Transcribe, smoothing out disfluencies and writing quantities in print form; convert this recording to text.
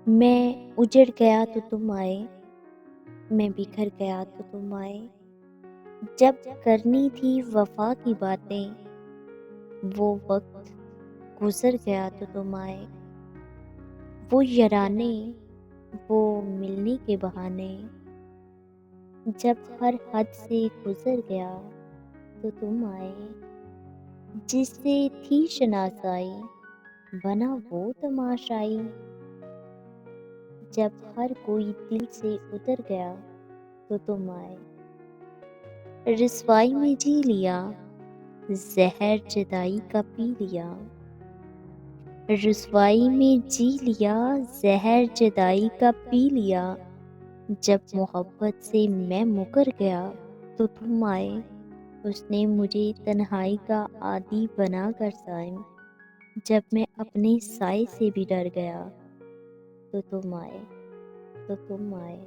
मैं उजड़ गया तो तुम आए, मैं बिखर गया तो तुम आए। जब करनी थी वफा की बातें, वो वक्त गुजर गया तो तुम आए। वो याराने, वो मिलने के बहाने, जब हर हद से गुजर गया तो तुम आए। जिससे थी शनासाई, बना वो तमाशाई, जब हर कोई दिल से उतर गया तो तुम आए। रिसवाई में जी लिया, जहर जुदाई का पी लिया। रुसवाई में जी लिया, जहर जुदाई का पी लिया। जब मोहब्बत से मैं मुकर गया तो तुम आए। उसने मुझे तन्हाई का आदी बना कर साए। जब मैं अपने साए से भी डर गया तो तुम आए, तो तुम आए।